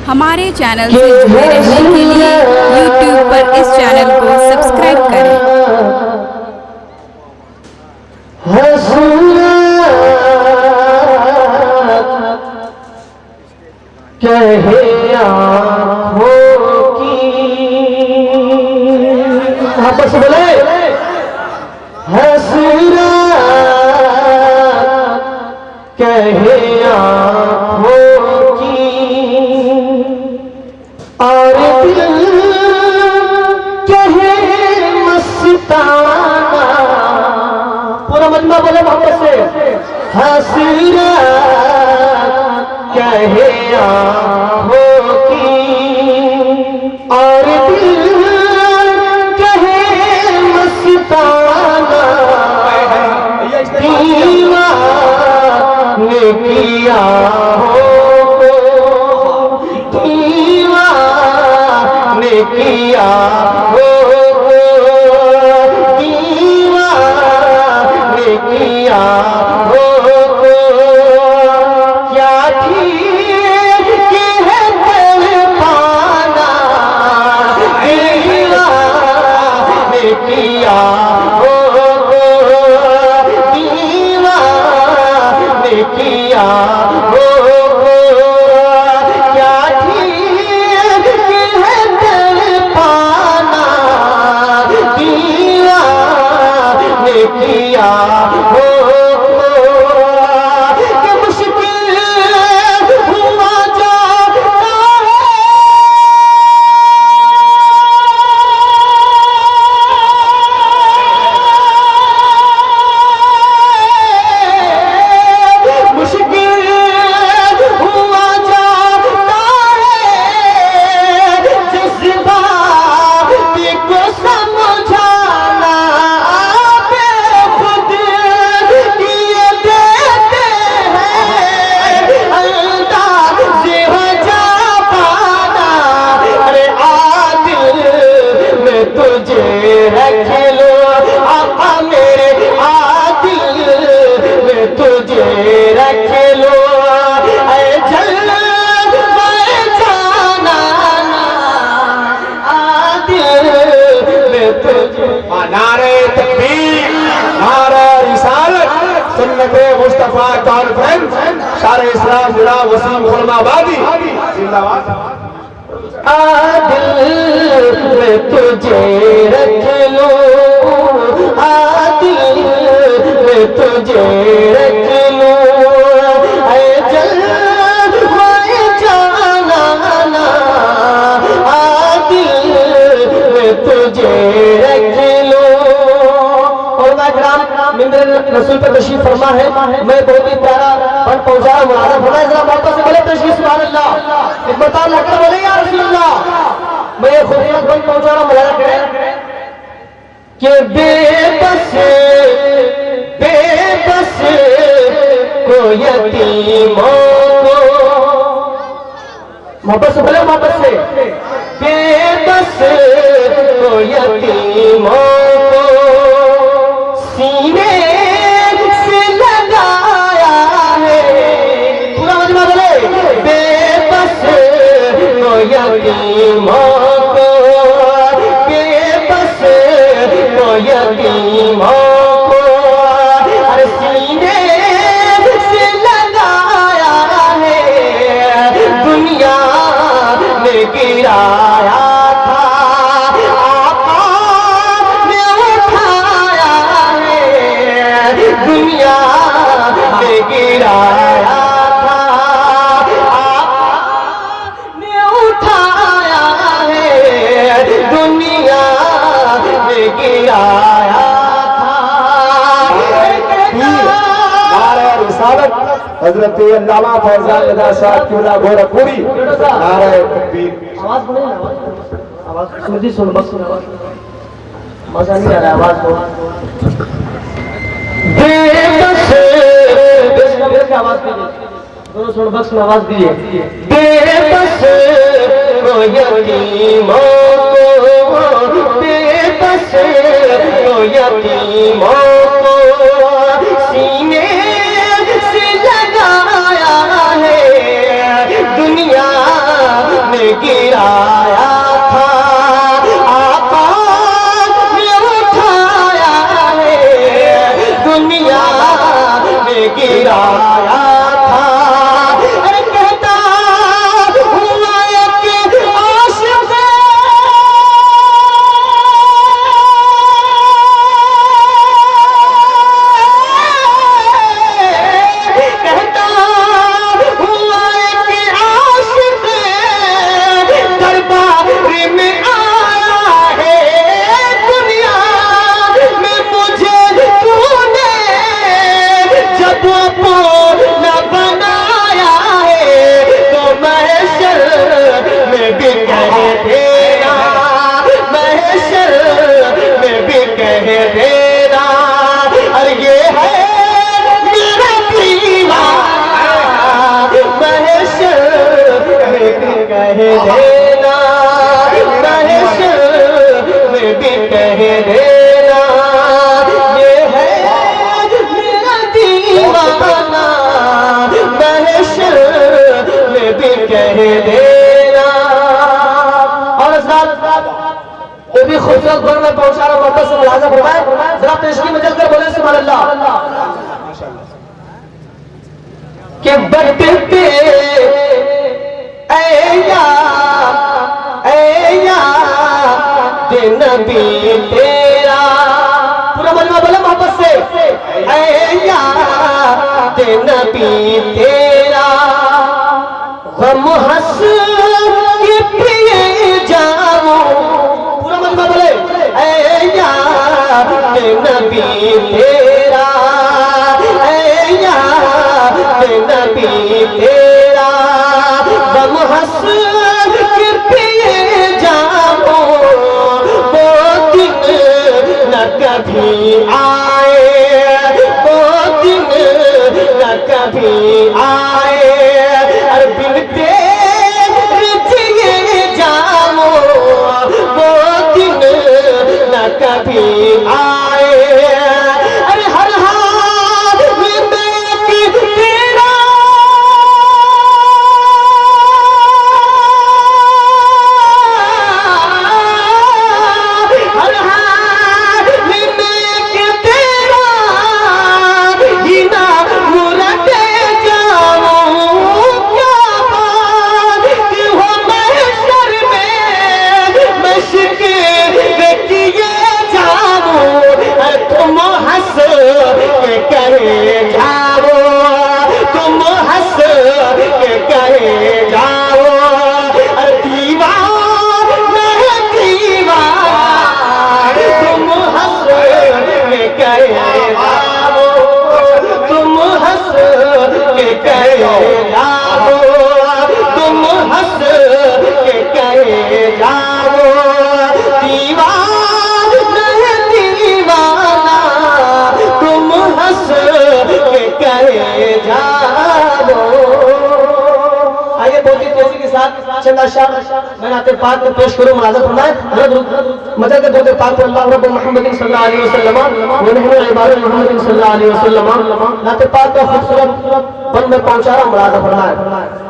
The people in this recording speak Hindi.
हमारे चैनल से जुड़े रहने के लिए YouTube पर इस चैनल को सब्सक्राइब करें। आपस बोले हसूरा कहे आँखों की और दिल कहे मस्ताना। पूरा मजमा बोले मोहब्बत से हसूरा कहे आँखों की और दिल दीवाने किया हो दीवाने किया हो दीवाने किया हो क्या ठीक है तड़पाना दीवाने किया किया हो क्या ठीक है तड़पाना दीवाने किया हो कि मुश्किल हुआ जाता मुस्तफा कॉन्फ्रेंस सारे इस्लाम जिला वसीम खुलमाबादी जिंदाबाद। आदिल में तुझे रख लो आदिल में तुझे रख लो ऐ जलवाए जाना आदिल में तुझे रख लो। रसूल पर तशरीफ फरमा है। मैं बहुत ही प्यारा पन पहुंचा मुरादा फरमा जरा मोहब्बत से बोले तशरीफ सुभान अल्लाह एक बता लगकर बोले या रसूल अल्लाह। मैं ये खूबसूरत पन पहुंचा रहा मुरादा करें कि बेबस बेबस को यतीमों को मोहब्बत से बोले मोहब्बत से बेबस को यतीमों को सीने से लगाया है। पूरा मजमा बोले बेबस को यतीमों को बेबस को यतीमों को अरे सीने से लगाया है। दुनिया में गिराया दुनिया में गिराया था आपने उठाया है। दुनिया में गिराया था। हजरत अल्लामा फैजान रज़ा साहब क्यूला गोरखपुरी नारे तकबीर। आवाज बोले आवाज सुन सुन बस मजा नहीं आ रहा आवाज को आवाज दीजिए दोनों सुन बख्श में आवाज दीजिए। बेबस को यतीमों को बेबस को यतीमों को सीने से लगाया है। दुनिया में गिराया था, आका ने उठाया है, दुनिया में गिराया था। अरे कहता हुआ एक आशिक़ कह देना, महशर में भी कह देना, ये है मेरा दीवाना, महशर में भी कह देना। और वो भी खूबसूरत घर में पहुंचा रहा मोहब्बत से मुलाजा फरमाए, जरा पेशगी में चलकर बोले सुभान अल्लाह। कि बटते नबी तेरा, पूरा मजमा बोले मोहब्बत से, ऐया ते नबी तेरा, गम हंस के पिए जाऊं, पूरा मजमा बोले, ऐया ते नबी तेरा, ऐया ते नबी तेरा, गम हंस के पिए जाऊं, कभी आए वो दिन न कभी आए, अरे बिन तेरे जिए जाऊं वो दिन न कभी आए। अरे हर हाल में तेरा चंद अशआर मैं नाते पाक में पेश करूं, मुलाज़ा फरमाए मदद के दो पाक पर अल्लाह रब्बुल मुहम्मद सल्लल्लाहु अलैहि वसल्लम व नहनु इबादत मुहम्मद सल्लल्लाहु अलैहि वसल्लम नाते पाक का खूबसूरत बंद में पहुंचा रहा, मुलाज़ा फरमाए।